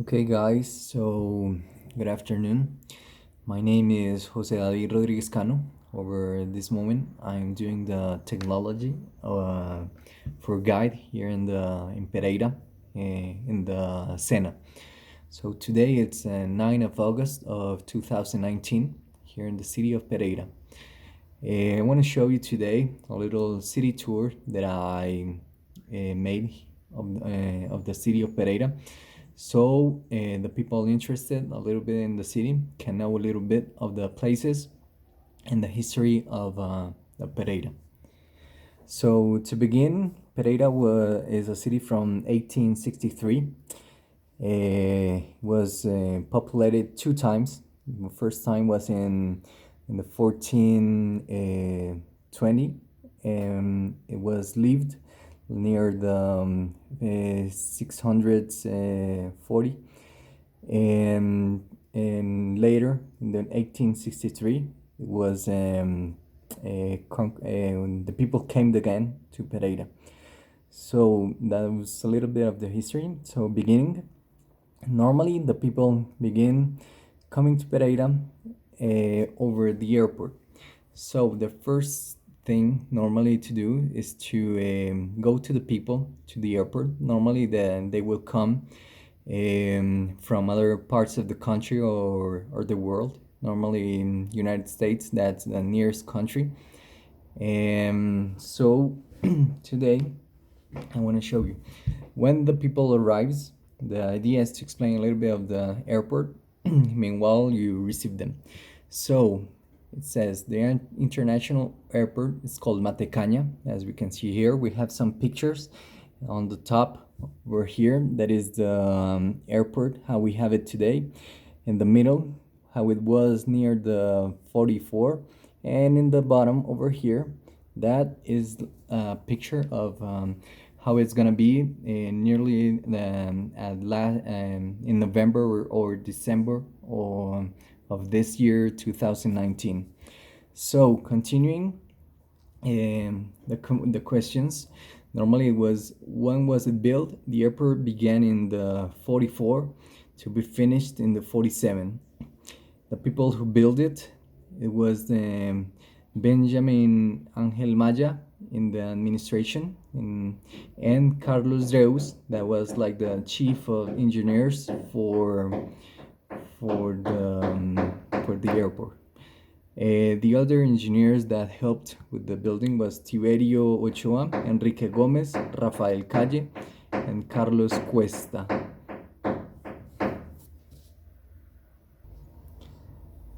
Okay, guys, so good afternoon. My name is Jose David Rodriguez Cano. Over this moment, I'm doing the technology for guide here in Pereira, in the Sena. So today it's 9 of August of 2019 here in the city of Pereira. I want to show you today a little city tour that I made of the city of Pereira. So the people interested a little bit in the city can know a little bit of the places and the history of Pereira. So to begin, Pereira is a city from 1863. Was populated two times. The first time was in the 1420, and it was lived near the 640, and later in the 1863 it was the people came again to Pereira. So that was a little bit of the history. So beginning, normally the people begin coming to Pereira over the airport. So the first thing normally to do is to go to the people to the airport. Normally then they will come from other parts of the country or the world. Normally in United States, that's the nearest country. So today I want to show you when the people arrives. The idea is to explain a little bit of the airport. Meanwhile, you receive them. So it says the international airport is called Matecaña. As we can see here, we have some pictures on the top. We're here. That is the airport, how we have it today. In the middle, how it was near the 44. And in the bottom over here, that is a picture of how it's gonna be nearly in November or December of this year 2019. So continuing the questions, normally it was when was it built? The airport began in the 44 to be finished in the 47. The people who built it was Benjamin Angel Maya in the administration, and Carlos Reus, that was like the chief of engineers for the airport. The other engineers that helped with the building was Tiberio Ochoa, Enrique Gomez, Rafael Calle, and Carlos Cuesta.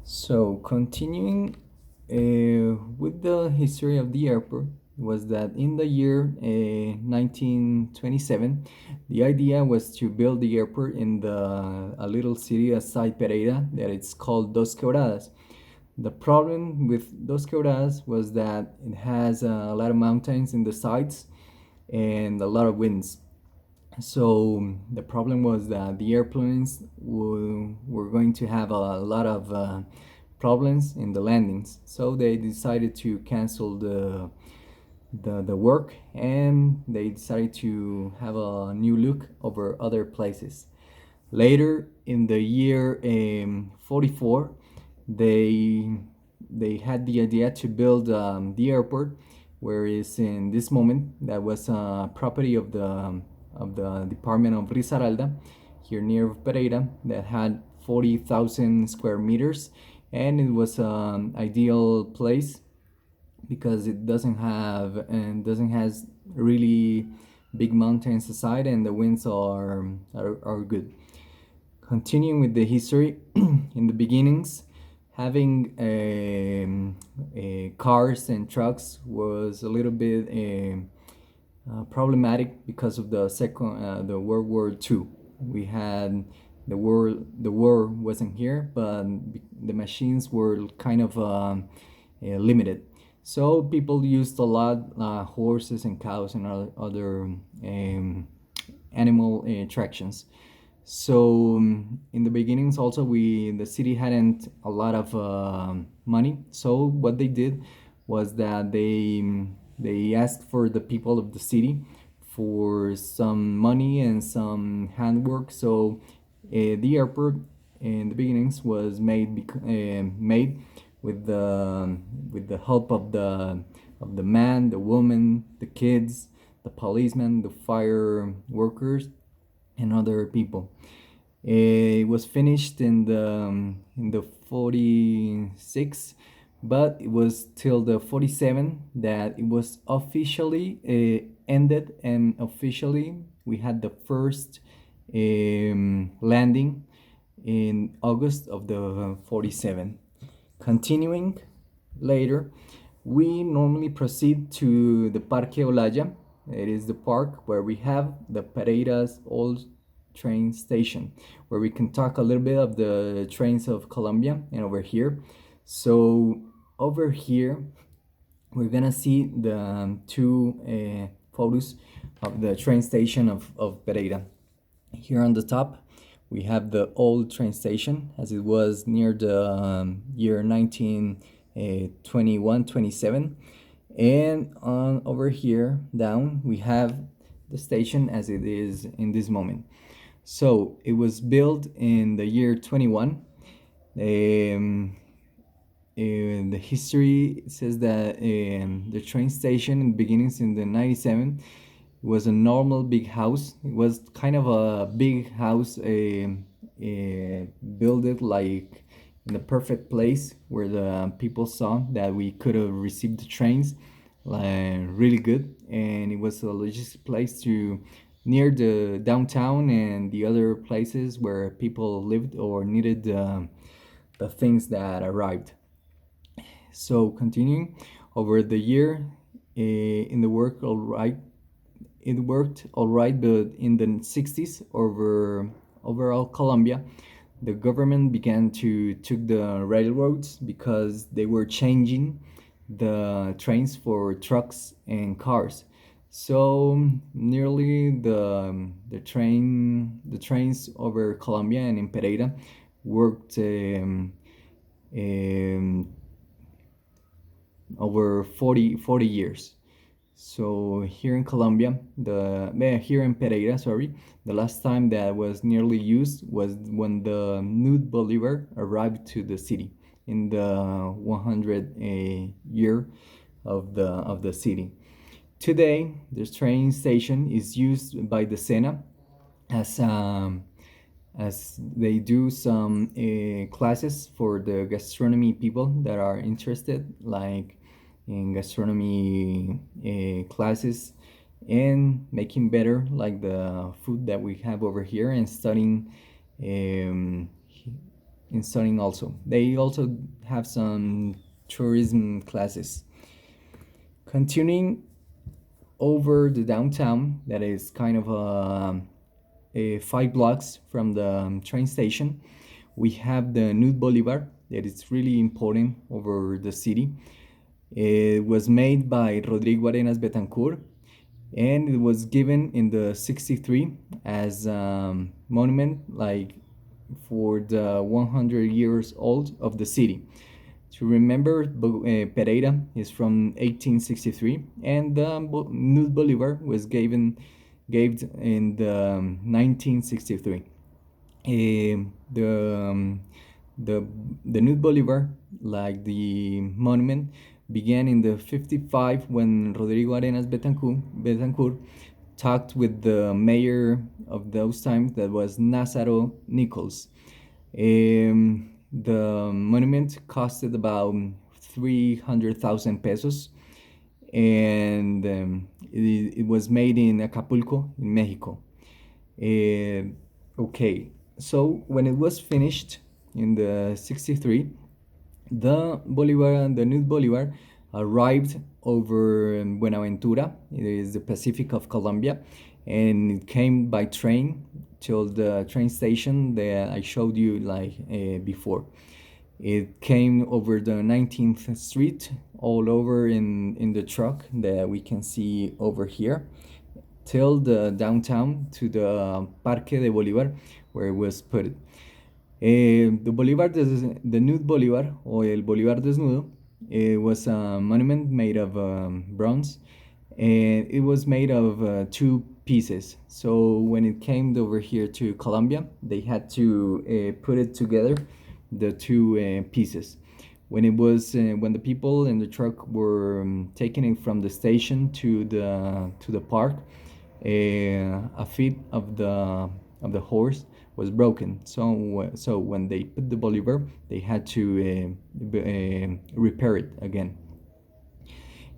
So continuing with the history of the airport, was that in the year 1927, the idea was to build the airport in a little city aside Pereira that it's called Dos Quebradas. The problem with Dos Quebradas was that it has a lot of mountains in the sides and a lot of winds. So the problem was that the airplanes were going to have a lot of problems in the landings. So they decided to cancel the work, and they decided to have a new look over other places. Later in the year 44, they had the idea to build the airport, whereas in this moment that was a property of the department of Risaralda here near Pereira that had 40,000 square meters, and it was an ideal place because it doesn't has really big mountains aside, and the winds are good. Continuing with the history, in the beginnings, having cars and trucks was a little bit problematic because of the World War II. We had the war wasn't here, but the machines were kind of limited. So people used a lot horses and cows and other animal attractions. So in the beginnings, also the city hadn't a lot of money. So what they did was that they asked for the people of the city for some money and some handwork. So The airport in the beginnings was made with the help of the man, the woman, the kids, the policemen, the fire workers, and other people. It was finished in the 46, but it was till the 47 that it was officially ended, and officially we had the first landing in August of the 47. Continuing later, we normally proceed to the Parque Olaya. It is the park where we have the Pereira's old train station, where we can talk a little bit of the trains of Colombia and over here. So over here, we're gonna see the two photos of the train station of Pereira. Here on the top, we have the old train station as it was near the year 1921, 27. And on over here down, we have the station as it is in this moment. So it was built in the year 21. The history says that the train station in beginnings in the 97 was a normal big house. It was kind of a big house, built it like in the perfect place where the people saw that we could have received the trains, like really good. And it was a logistic place to near the downtown and the other places where people lived or needed the things that arrived. So continuing over the year, in the work all right, it worked all right, but in the 60s overall Colombia, the government began to took the railroads because they were changing the trains for trucks and cars. So nearly the trains over Colombia and in Pereira worked over 40 years. So here in Colombia, here in Pereira, sorry, the last time that was nearly used was when the Nude Bolivar arrived to the city in the 100 year of the city. Today, this train station is used by the Sena as they do some classes for the gastronomy people that are interested, like in gastronomy classes and making better like the food that we have over here, and studying also. They also have some tourism classes. Continuing over the downtown, that is kind of a 5 blocks from the train station, we have the Nude Bolivar that is really important over the city. It was made by Rodrigo Arenas Betancourt, and it was given in the 63 as a monument like for the 100 years old of the city. To remember, Pereira is from 1863, and the Nude Bolivar was given in the 1963. The Nude Bolivar, like the monument, began in the 55 when Rodrigo Arenas Betancourt talked with the mayor of those times, that was Nazaro Nichols. The monument costed about 300,000 pesos, and it was made in Acapulco, in Mexico. Okay, so when it was finished in the 63, the Nude Bolivar arrived over Buenaventura. It is the Pacific of Colombia, and it came by train till the train station that I showed you before. It came over the 19th Street, all over in the truck that we can see over here, till the downtown to the Parque de Bolivar, where it was put. The Nude Bolivar, or El Bolívar Desnudo, was a monument made of bronze, and it was made of two pieces. So when it came over here to Colombia, they had to put it together, the two pieces. When the people in the truck were taking it from the station to the park, a feet of the horse was broken. So when they put the Bolivar, they had to repair it again.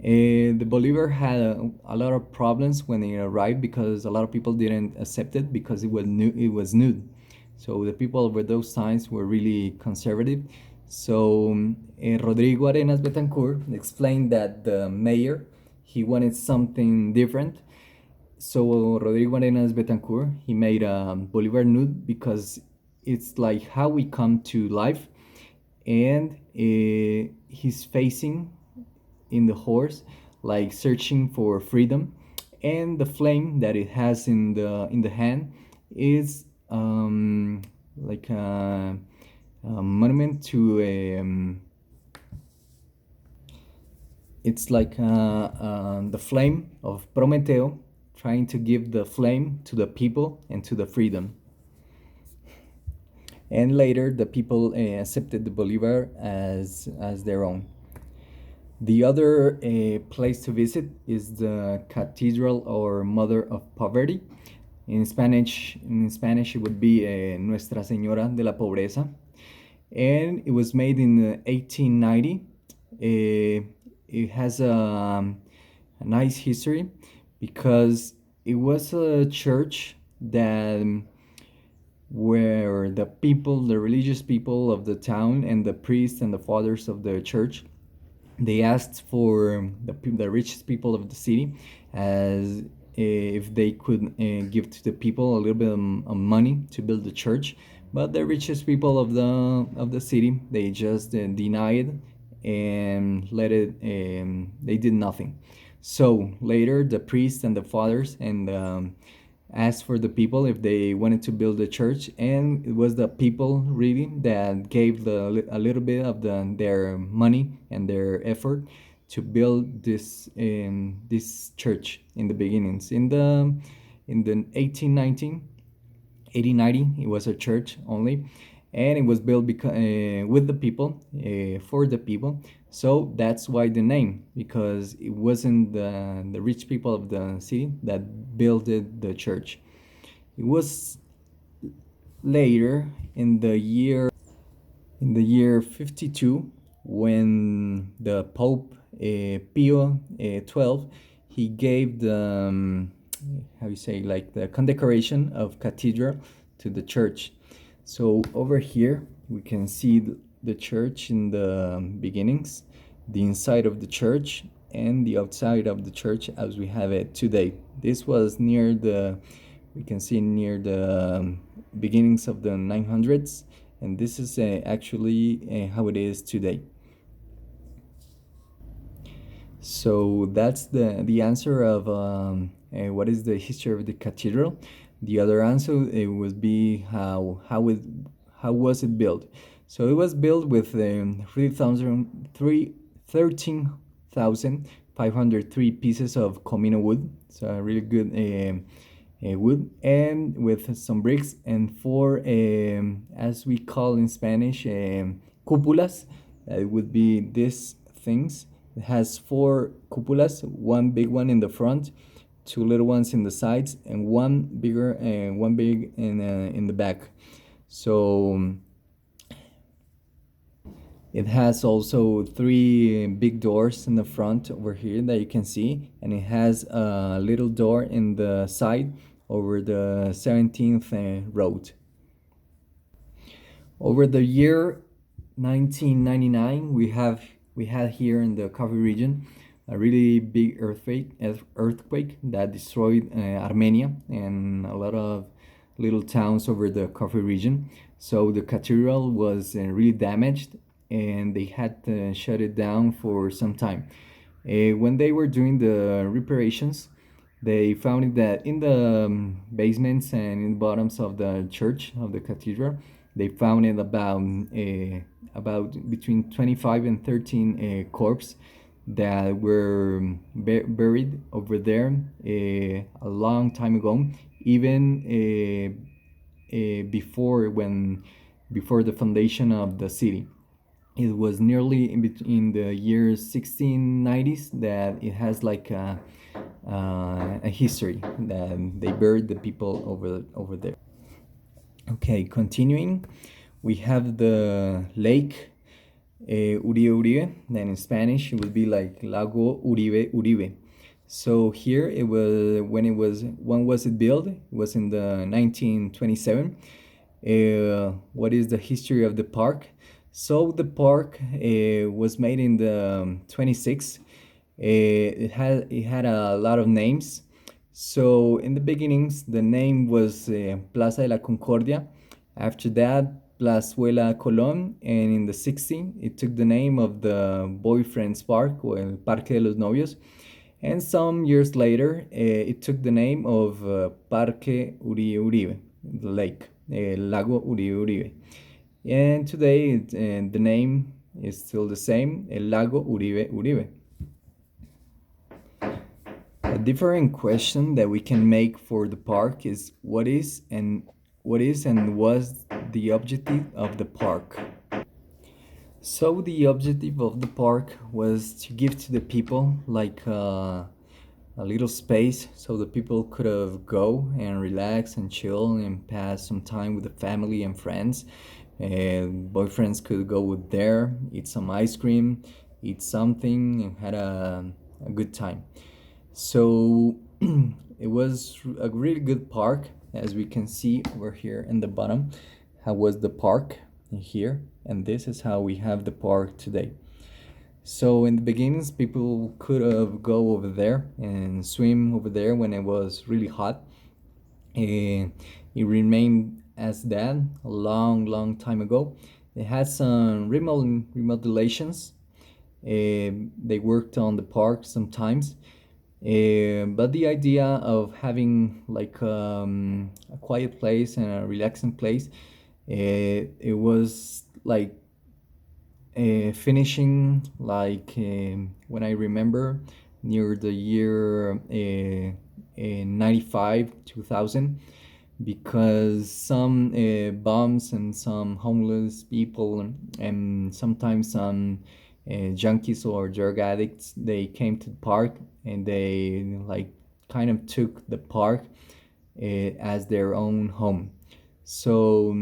The Bolivar had a lot of problems when it arrived because a lot of people didn't accept it because it was new. It was nude, so the people over those times were really conservative. So Rodrigo Arenas Betancourt explained that the mayor he wanted something different. So Rodrigo Arenas Betancourt he made a Bolivar nude because it's like how we come to life, and he's facing in the horse, like searching for freedom, and the flame that it has in the hand is like a monument to it's like the flame of Prometeo trying to give the flame to the people and to the freedom. And later, the people accepted the Bolivar as their own. The other place to visit is the Cathedral or Mother of Poverty. In Spanish, it would be Nuestra Señora de la Pobreza, and it was made in 1890. It has a nice history because it was a church that where the people, the religious people of the town, and the priests and the fathers of the church, they asked for the richest people of the city as if they could give to the people a little bit of money to build the church, but the richest people of the city they just denied and let it. They did nothing. So later, the priests and the fathers and asked for the people if they wanted to build a church, and it was the people really that gave a little bit of their money and their effort to build this church in the beginnings. In the 1819 1890 it was a church only, and it was built with the people, for the people. So that's why the name, because it wasn't the rich people of the city that built the church. It was later in the year 52 when the Pope Pio 12 he gave the how you say, like the condecoration of cathedral to the church. So over here we can see the church in the beginnings, the inside of the church and the outside of the church as we have it today. This was near the, we can see near the beginnings of the 900s, and this is actually how it is today. So that's the answer of what is the history of the cathedral. The other answer it would be how was it built. So it was built with 13,503 pieces of comino wood, so a really good wood, and with some bricks and four, as we call in Spanish, cupulas. It would be these things. It has four cupulas, one big one in the front, two little ones in the sides, and one bigger and one big in the back. So it has also three big doors in the front over here that you can see, and it has a little door in the side over the 17th road. Over the year 1999, we had here in the Coffee region a really big earthquake that destroyed Armenia and a lot of little towns over the Coffee region. So the cathedral was really damaged, and they had to shut it down for some time. When they were doing the reparations, they found that in the basements and in the bottoms of the church of the cathedral, they found it about between 25 and 13 corpses that were buried over there a long time ago, even before the foundation of the city. It was nearly in the year 1690s that it has like a history that they buried the people over there. Okay, continuing, we have the lake Uribe Uribe. Then in Spanish, it would be like Lago Uribe Uribe. So here it was when was it built? It was in the 1927. What is the history of the park? So the park was made in the 26. It had a lot of names. So in the beginnings, the name was Plaza de la Concordia. After that, Plazuela Colón, and in the 60s, it took the name of the Boyfriends Park, or El Parque de los Novios. And some years later, it took the name of Parque Uribe Uribe, the lake, Lago Uribe Uribe. And today, the name is still the same, El Lago Uribe Uribe. A different question that we can make for the park is what is and was the objective of the park? So the objective of the park was to give to the people like a little space so the people could have go and relax and chill and pass some time with the family and friends. And boyfriends could go there, eat some ice cream, eat something, and had a good time. So it was a really good park, as we can see over here in the bottom. How was the park here? And this is how we have the park today. So in the beginnings, people could have go over there and swim over there when it was really hot. And it remained as that a long, long time ago. They had some remodelations. They worked on the park sometimes. But the idea of having like a quiet place and a relaxing place, it was like finishing like when I remember near the year 95 2000, because some bums and some homeless people and sometimes some junkies or drug addicts, they came to the park and they like kind of took the park as their own home. So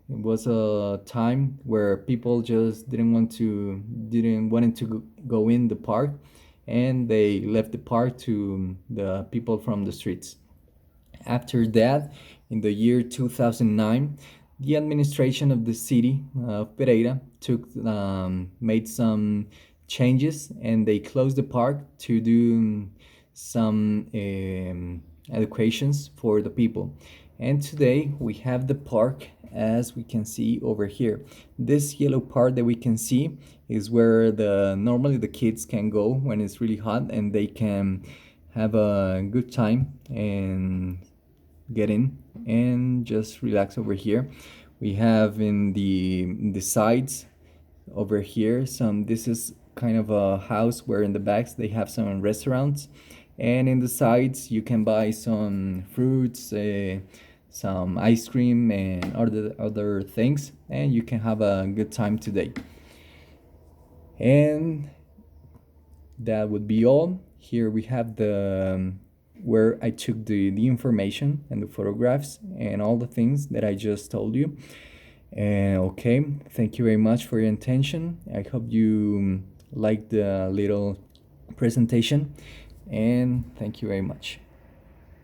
it was a time where people just didn't wanted to go in the park, and they left the park to the people from the streets. After that, in the year 2009, the administration of the city of Pereira made some changes, and they closed the park to do some educations for the people. And today we have the park as we can see over here. This yellow part that we can see is where normally the kids can go when it's really hot, and they can have a good time and get in and just relax over here. We have in the sides over here this is kind of a house where in the backs they have some restaurants, and in the sides you can buy some fruits, some ice cream and other things, and you can have a good time today. And that would be all. Here we have the where I took the information and the photographs and all the things that I just told you. And okay, thank you very much for your attention. I hope you liked the little presentation, and thank you very much.